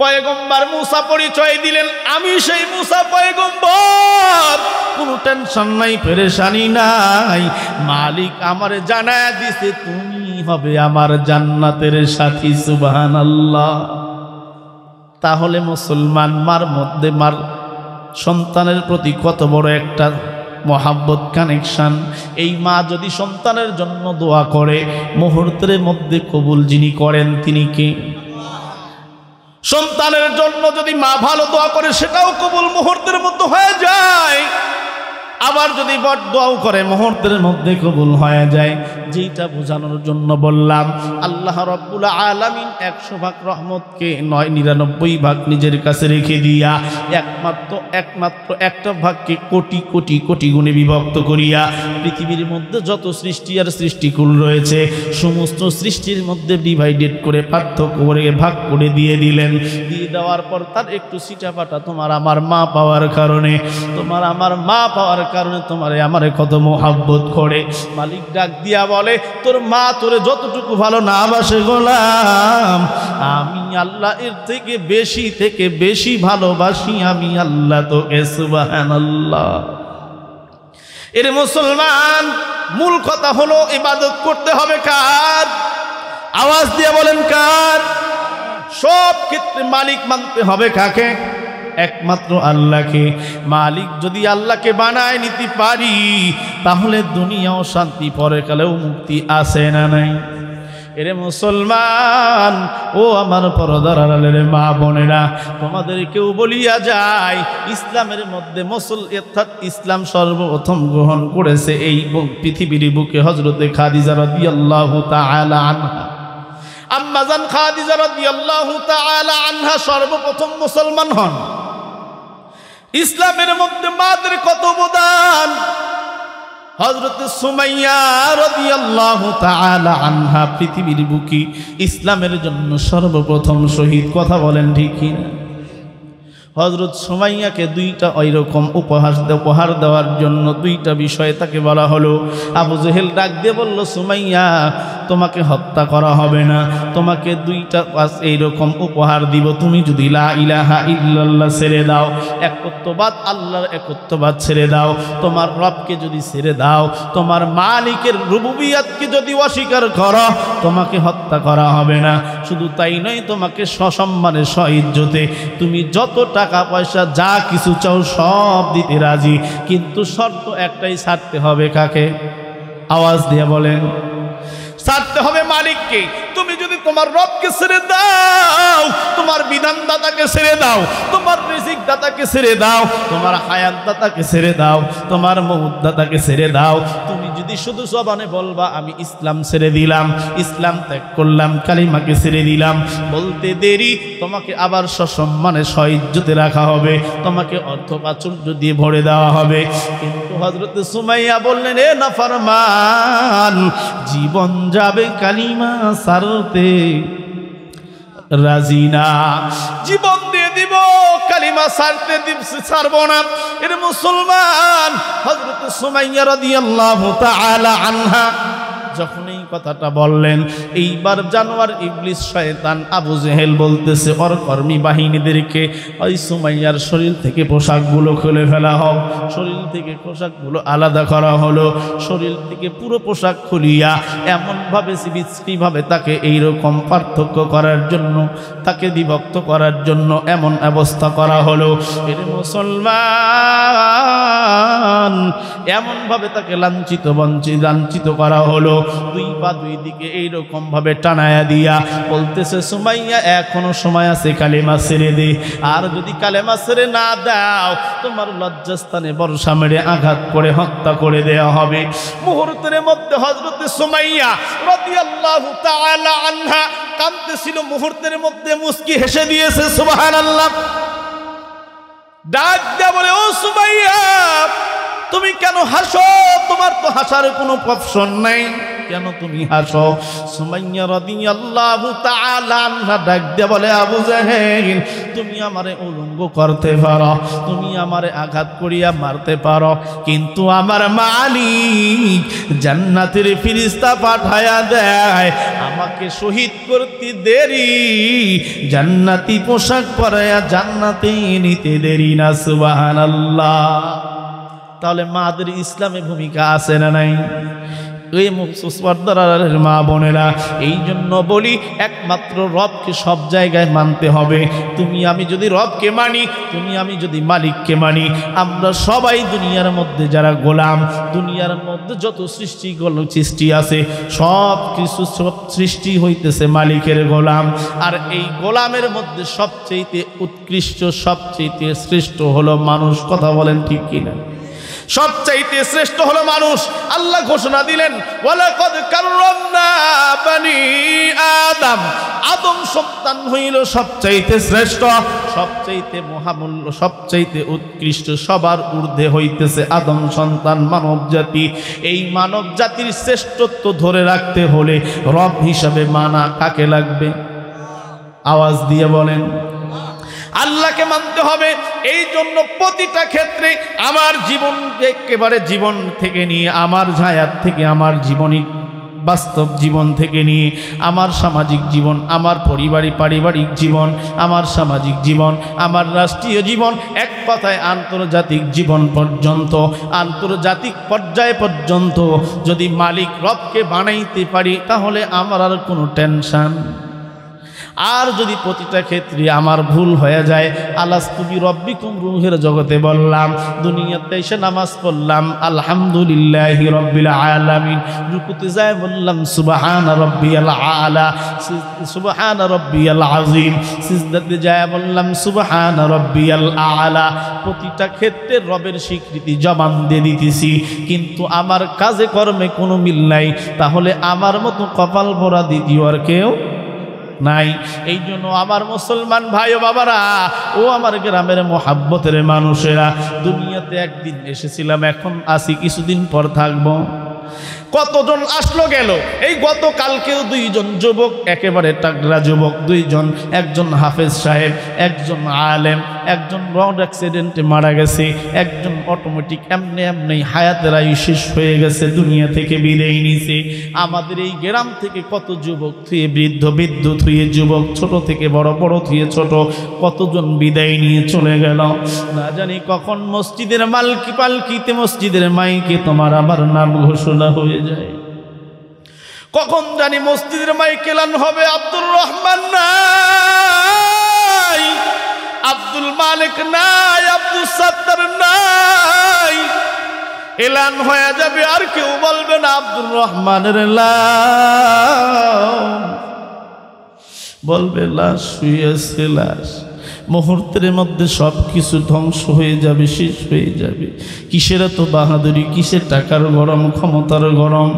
Speaker 1: পয়গম্বর মূসা পরিচয় দিলেন, আমি সেই মূসা পয়গম্বর, কোনো টেনশন নাই, পেরেশানি নাই, মালিক আমারে জানায়া দিছে তুমি হবে আমার জান্নাতের সাথী। সুবহানাল্লাহ। তাহলে মুসলমান মার মধ্যে মার সন্তানের প্রতি কত বড় একটা মহাব্বত, কানেকশন। এই মা যদি সন্তানের জন্য দোয়া করে, মুহূর্তের মধ্যে কবুল যিনি করেন তিনি কে? সন্তানের জন্য যদি মা ভালো দোয়া করে, সেটাও কবুল মুহূর্তের মধ্যে হয়ে যায়। আবার যদি বড় দোয়াও করে, মুহূর্তের মধ্যে কবুল হয়ে যায়। যেটা বোঝানোর জন্য বললাম, আল্লাহ রাব্বুল আলামিন 100 ভাগ রহমতকে 99 ভাগ নিজের কাছে রেখে দিয়া একমাত্র একটা ভাগকে কোটি কোটি কোটি গুণে বিভক্ত করিয়া পৃথিবীর মধ্যে যত সৃষ্টি আর সৃষ্টিকুল রয়েছে, সমস্ত সৃষ্টির মধ্যে ডিভাইডেড করে, পার্থক্য করে, ভাগ করে দিয়ে দিলেন। দিয়ে দেওয়ার পর তার একটু সিটাপাটা তোমার আমার মা পাওয়ার কারণে, তোমারে আমারে কত মোহাব্বত করে। মালিক ডাক দিয়া বলে, তোর মা তোরে যতটুকু ভালো না বাসে গোলাম, আমি আল্লাহ এর থেকে বেশি ভালোবাসি আমি আল্লাহ তোকে। সুবহানাল্লাহ। এর মুসলমান, মূল কথা হলো ইবাদত করতে হবে কার? আওয়াজ দিয়ে বলেন কার? সব ক্ষেত্রে মালিক মানতে হবে কাকে? একমাত্র আল্লাহকে। মালিক যদি আল্লাহকে বানায় নিতে পারি, তাহলে দুনিয়াও শান্তি, পরকালেও মুক্তি আছে না নাই? এরে মুসলমান, ও আমার পরদার আড়ালের মা বোনেরা, তোমাদেরকেও বলিয়া যায়, ইসলামের মধ্যে অর্থাৎ ইসলাম সর্বপ্রথম গ্রহণ করেছে এই পৃথিবীর বুকে হযরতে খাদিজা রাদিয়াল্লাহু তাআলা আনহা। আম্মাজান খাদিজা রাদিয়াল্লাহু তাআলা আনহা সর্বপ্রথম মুসলমান হন। ইসলামের মধ্যে মাদের কত অবদান! হযরত সুমাইয়া রাদিয়াল্লাহু তাআলা আনহা পৃথিবীর বুকে ইসলামের জন্য সর্বপ্রথম শহীদ। কথা বলেন ঠিক কি না? হযরত সুমাইয়াকে দুইটা ওইরকম উপহার দেওয়ার জন্য দুইটা বিষয়ে তাকে বলা হলো। আবু জেহেল ডাক দিয়ে বলল, সুমাইয়া তোমাকে হত্যা করা হবে না, তোমাকে দুইটা কাজ এইরকম উপহার দিব। তুমি যদি লা ইলাহা ইল্লাল্লাহ ছেড়ে দাও, একত্ববাদ আল্লাহর একত্ববাদ ছেড়ে দাও, তোমার রবকে যদি ছেড়ে দাও, তোমার মালিকের রুবুবিয়াতকে যদি অস্বীকার করো, তোমাকে হত্যা করা হবে না। শুধু তাই নয়, তোমাকে সসম্মানে সইজ্জতে তুমি যত টাকা পয়সা যা কিছু চাও সব দিতে রাজি, কিন্তু শর্ত একটাই, ছাড়তে হবে কাকে? আওয়াজ দিয়ে বলেন, ছাড়তে হবে মালিককে। তুমি যদি তোমার রবকে ছেড়ে দাও, তোমার বিধানদাতাকে ছেড়ে দাও, তোমার রিজিক দাতাকে ছেড়ে দাও, তোমার হায়াত দাতাকে ছেড়ে দাও, তোমার মউত দাতাকে ছেড়ে দাও, তুমি যদি শুধু জবানে বলবা আমি ইসলাম ছেড়ে দিলাম, ইসলাম ত্যাগ করলাম, কালিমাকে ছেড়ে দিলাম, বলতে দেরি তোমাকে আবার সসম্মানে সইজ্জতে রাখা হবে, তোমাকে অর্থ প্রাচুর্য দিয়ে ভরে দেওয়া হবে। কিন্তু হযরত সুমাইয়া বললেন, এ নাফরমান, জীবন যাবে কালিমা ছাড়তে রাজি না, জীবন দিয়ে দিব, কালিমা ছাড়তে ছাড়বো না। এর মুসলমান হযরত সুমাইয়া রাদিয়াল্লাহু তাআলা আনহা যখন এই কথাটা বললেন, এইবার জানোয়ার ইবলিস শয়তান আবু জেহেল বলতেছে ওর কর্মী বাহিনীদেরকে, ওই সুমাইয়ার শরীর থেকে পোশাকগুলো খুলে ফেলা হোক। শরীর থেকে পোশাকগুলো আলাদা করা হলো, শরীর থেকে পুরো পোশাক খুলিয়া এমনভাবে বিশ্রীভাবে তাকে এইরকম পার্থক্য করার জন্য, তাকে বিভক্ত করার জন্য এমন ব্যবস্থা করা হলো। এর মুসলমান এমনভাবে তাকে লাঞ্ছিত করা হলো, দুই পা দুই দিকে এইরকম ভাবে টানায়া দিয়া বলতেছে, সুমাইয়া এখনো সময় আছে, কালেমা ছেড়ে দে, আর যদি কালেমা ছেড়ে না দাও তোমার লজ্জাস্থানে বর্ষা মেরে আঘাত করে হত্যা করে দেওয়া হবে। মুহূর্তের মধ্যে হযরত সুমাইয়া রাদিয়াল্লাহু তাআলা আনহা কাঁদতেছিল, মুহূর্তের মধ্যে মুস্কি হেসে দিয়েছে, সুবহানাল্লাহ। ডাক দেয়া বলে, ও সুমাইয়া তুমি কেন হাসো? তোমার তো হাসার কোনো অপশন নাই, কেন তুমি হাসো? সুমাইয়া রাদিয়াল্লাহু তাআলা আনহা ডাক দিয়ে বলে, আবু জাহেল তুমি আমারে উলঙ্গ করতে পারো, তুমি আমারে আঘাত করিয়া মারতে পারো, কিন্তু আমার মালিক জান্নাতের ফেরেশতা পাঠায়া দেয় আমাকে শহীদ করতে দেরি, জান্নাতি পোশাক পরায়া জান্নাতে নিতে দেরি না। সুবহানাল্লাহ। তাহলে মাদের ইসলামে ভূমিকা আছে না নাই? এই মুসলমানদের মা বোনেরা, এই জন্য বলি একমাত্র রবকে সব জায়গায় মানতে হবে। তুমি আমি যদি রবকে মানি, তুমি আমি যদি মালিককে মানি, আমরা সবাই দুনিয়ার মধ্যে যারা গোলাম, দুনিয়ার মধ্যে যত সৃষ্টি আছে সব কিছু, সব সৃষ্টি হইতেছে মালিকের গোলাম। আর এই গোলামের মধ্যে সবচেয়ে উৎকৃষ্ট, সবচেয়ে শ্রেষ্ঠ হলো মানুষ। কথা বলেন ঠিক কিনা? সবচাইতে শ্রেষ্ঠ হলো মানুষ। আল্লাহ ঘোষণা দিলেন, ওয়ালাকাদ কাররামনা বানি আদম, আদম সন্তান হইল সবচাইতে শ্রেষ্ঠ, সবচাইতে মহামূল্য, সবচাইতে উৎকৃষ্ট, সবার ঊর্ধ্বে হইতেছে আদম সন্তান মানব জাতি। এই মানব জাতির শ্রেষ্ঠত্ব ধরে রাখতে হলে রব হিসাবে মানা কাকে লাগবে? আওয়াজ দিয়ে বলেন, আল্লাহকে মানতে হবে। এই জন্য প্রতিটা ক্ষেত্রে আমার জীবন, একেবারে জীবন থেকে নিয়ে, আমার হায়াত থেকে, আমার জীবনী বাস্তব জীবন থেকে নিয়ে, আমার সামাজিক জীবন, আমার পারিবারিক জীবন, আমার সামাজিক জীবন, আমার রাষ্ট্রীয় জীবন, এক কথায় আন্তর্জাতিক জীবন পর্যন্ত, আন্তর্জাতিক পর্যায় পর্যন্ত যদি মালিক রবকে বানাইতে পারি, তাহলে আমার আর কোনো টেনশন। আর যদি প্রতিটা ক্ষেত্রে আমার ভুল হয়ে যায়, আলাস্তু বিরব্বিকুম, রূহের জগতে বললাম, দুনিয়াতে এসে নামাজ পড়লাম আলহামদুলিল্লাহি রাব্বিল আলামিন, রুকুতে যায় বললাম সুবহানা রাব্বিয়াল আলা, সুবহানা রাব্বিয়াল আযীম, সিজদাতে যায় বললাম সুবহানা রাব্বিয়াল আলা। প্রতিটা ক্ষেত্রে রবের স্বীকৃতি জবান দিয়ে দিতেছি, কিন্তু আমার কাজে কর্মে কোনো মিল নাই। তাহলে আমার মতো কপাল ভরা দ্বিতীয় আর কেউ নাই। এই জন্য আমার মুসলমান ভাই ও বাবারা, ও আমার গ্রামের মোহাব্বতের মানুষেরা, দুনিয়াতে একদিন এসেছিলাম, এখন আসি, কিছুদিন পর থাকবো। কতজন আসলো গেল। এই গতকালকেও দুইজন যুবক, একেবারে টাকরা যুবক দুইজন, একজন হাফেজ সাহেব, একজন আলেম, একজন রোড অ্যাক্সিডেন্টে মারা গেছে, একজন অটোমেটিক এমনি হায়াতের আয়ু শেষ হয়ে গেছে, দুনিয়া থেকে বিদায় নিছে। আমাদের এই গ্রাম থেকে কত যুবক থুয়ে বৃদ্ধ, বৃদ্ধ থুয়ে যুবক, ছোট থেকে বড়, বড় থুয়ে ছোট, কতজন বিদায় নিয়ে চলে গেল। না জানি কখন মসজিদের পালকিতে, মসজিদের মাইকে তোমার আমার নাম ঘোষণা হয়ে যায়। কখন জানি মসজিদের মাইকে এলান হবে, আব্দুর রহমান নাই, আব্দুল মালিক নাই, আব্দুল সাত্তার নাই, এলান হয়ে যাবে, আর কেউ বলবে না আব্দুর রহমানের লাশ, বলবে লাশ শুয়েছে লাশ। মুহূর্তের মধ্যে সব কিছু ধ্বংস হয়ে যাবে, শেষ হয়ে যাবে। কিসের এত বাহাদুরি, কিসের টাকার গরম, ক্ষমতার গরম?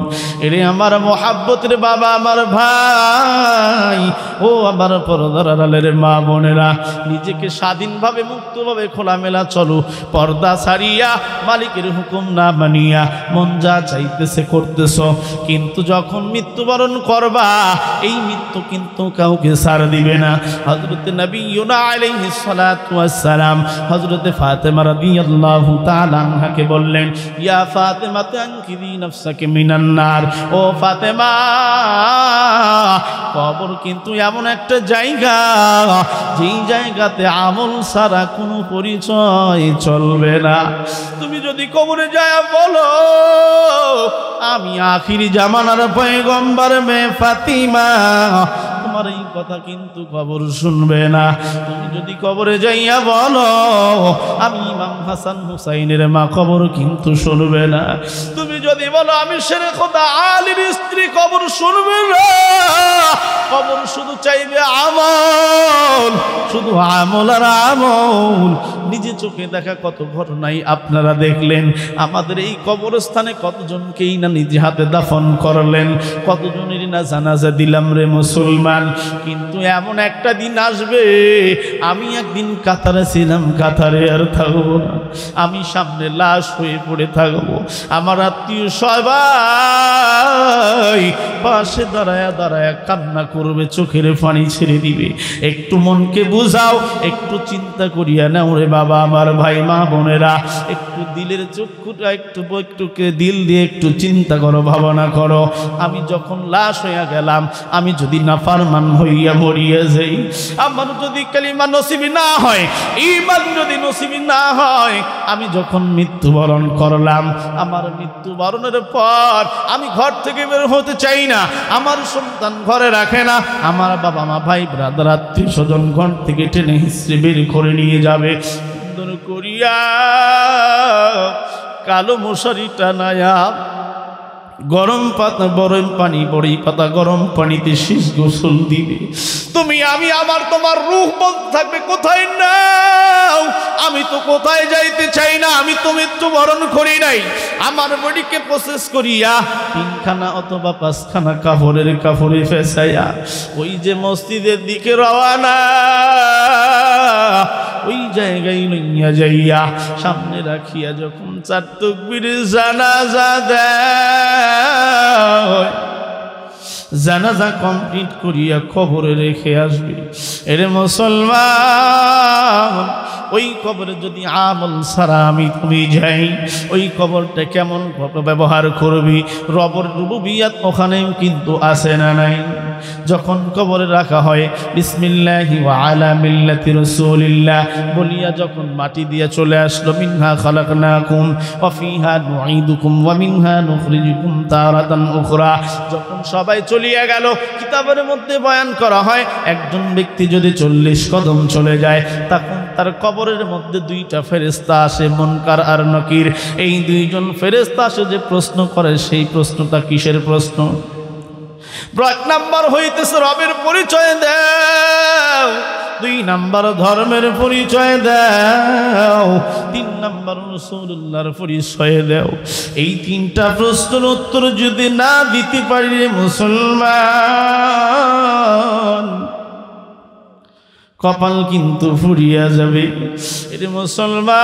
Speaker 1: এরে আমার মহাব্বতের বাবা, আমার ভাই, ও আমার পর্দার আড়ালের মা বোনেরা, নিজেকে স্বাধীনভাবে, মুক্তভাবে, খোলামেলা চলো। পর্দা ছাড়িয়া, মালিকের হুকুম না মানিয়া মন যা চাইতেছে করতেছ, কিন্তু যখন মৃত্যুবরণ করবা, এই মৃত্যু কিন্তু কাউকে ছাড় দিবে না। হযরত নবীনা আলাইহিস সালাতু ওয়াস সালাম হযরত ফাতেমা রাদিয়াল্লাহু তাআলা আনহাকে বললেন, ইয়া ফাতেমা তানকিদি নাফসাকে মিনান নার, ও ফাতেমা, কবর কিন্তু এমন একটা জায়গা, যেই জায়গাতে আমল ছাড়া কোনো পরিচয় চলবে না। তুমি যদি কবরে যায় বলো, আমি আখিরি জামানার পয়গম্বর মে ফাতিমা, তোমার এই কথা কিন্তু কবর শুনবে না। তুমি যদি কবরে যাইয়া বলো, আমি ইমাম হাসান হুসাইনের মা, কবর কিন্তু শুনবে না। তুমি যদি বলো, আমি শেরে খোদা আলীর স্ত্রী, কবর শুনবে না। কবর শুধু চাইবে আমল, শুধু আমল আর আমল। নিজে চোখে দেখা কত ঘটনাই আপনারা দেখলেন। আমাদের এই কবরস্থানে কতজনকেই না নিজে হাতে দাফন করলেন, কতজনেরই না জানাজা দিলাম রে মুসলমান। কিন্তু এমন একটা দিন আসবে, আমি একদিন কাতারে ছিলাম, কাতারে আর থাকবো না, আমি সামনে লাশ হয়ে পড়ে থাকবো। আমার আত্মীয় সবাই পাশে দাঁড়ায়া দাঁড়ায়া কান্না করবে, চোখের পানি ছেড়ে দিবে। একটু মনকে বুঝাও, একটু চিন্তা করিয়া নাও রে বাবা, আমার ভাই, মা বোনেরা, একটু দিলের চক্ষুটা একটুকে দিল দিয়ে একটু চিন্তা করো, ভাবনা করো। আমি যখন লাশ হইয়া গেলাম, আমি যদি নাফরমান হইয়া মরিয়া যাই, আমার যদি কালিমা নসিব না হয়, ঈমান যদি নসিব না হয়, আমি যখন মৃত্যুবরণ করলাম, আমার মৃত্যুবরণের পর আমি ঘর থেকে বের হতে চাই না, আমার সন্তান ঘরে রাখে না, আমার বাবা মা, ভাই ব্রাদার, আত্মীয় স্বজন ঘর থেকে টেনে হিসেবে বের করে নিয়ে যাবে, সুন্দর করিয়া কালো মশারি টানায়া গরম পাতা, গরম পানি, বড়ি পাতা গরম পানিতে শেষ গোসল দিবে। তুমি, আমি, আমার, তোমার রূহ বলতে থাকবে, কোথায় নাও? আমি তো কোথায় যাইতে চাই না, আমি তো মৃত্যুবরণ করি নাই। আমার বডিকে প্রসেস করিয়া 3খানা অথবা 5খানা কাপড়ে ফেসাইয়া ওই যে মসজিদের দিকে রওয়ানা, ওই জায়গায় লইয়া যাইয়া সামনে রাখিয়া যখন 4 তাকবীরের জানাজা দেয়, জানাজা কমপ্লিট করিয়া কবরে রেখে আসবে। এরে মুসলমান, ওই কবরে যদি আমল ছাড়া আমি তুমি যাই, ওই কবরটা কেমন ব্যবহার করবি? রবের রুবুবিয়ত ওখানেও কিন্তু আছে না নাই? যখন কবরে রাখা হয়, বিসমিল্লাহি ওয়া আলা মিল্লাতি রাসূলিল্লাহ বলিয়া যখন মাটি দিয়া চলে আসলো, মিনহা খালাকনাকুম ওয়া ফিহা নুঈদুকুম ওয়া মিনহা নুখরিজুকুম তারাতান উখরা, যখন সবাই চলিয়া গেল, কিতাবের মধ্যে বয়ান করা হয়, একজন ব্যক্তি যদি 40 কদম চলে যায়, তখন তার কবরের মধ্যে 2টা ফেরেশতা আসে, মুনকার আর নকির। এই 2জন ফেরেশতা আসে, যে প্রশ্ন করে, সেই প্রশ্নটা কিসের প্রশ্ন? 1 নাম্বার হইতেছে রবের পরিচয় দাও, 2 নাম্বার ধর্মের পরিচয় দাও, 3 নাম্বার রাসূলুল্লাহর পরিচয় দাও। এই 3টা প্রশ্নের উত্তর যদি না দিতে পারি মুসলমান, কপাল কিন্তু ফুরিয়া যাবে। এর মুসলমান,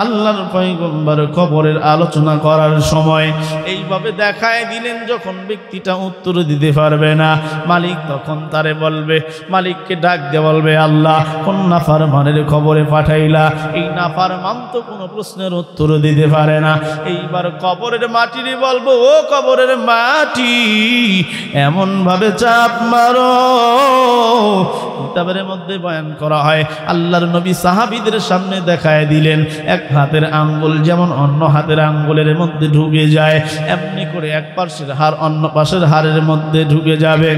Speaker 1: আল্লাহর পয়গম্বর কবরের আলোচনা করার সময় এইভাবে দেখায় দিলেন, যখন ব্যক্তিটা উত্তর দিতে পারবে না, মালিক তখন তারে বলবে, মালিককে ডাক দিয়ে বলবে, আল্লাহ কোন নাফরমানের কবরে পাঠাইলা? এই নাফরমান তো কোনো প্রশ্নের উত্তর দিতে পারে না। এইবার কবরের মাটিরে বলবো, ও কবরের মাটি, এমন ভাবে চাপ মারো। কিতাবের মধ্যে বয়ান করা হয়, আল্লাহর নবী সাহাবীদের সামনে দেখায় দিলেন, এক হাতের আঙ্গুল যেমন অন্য হাতের আঙ্গুলের মধ্যে ঢুকে যায়, এমনি করে এক পাশের হাড় অন্য পাশের হাড়ের মধ্যে ঢুকে যাবে।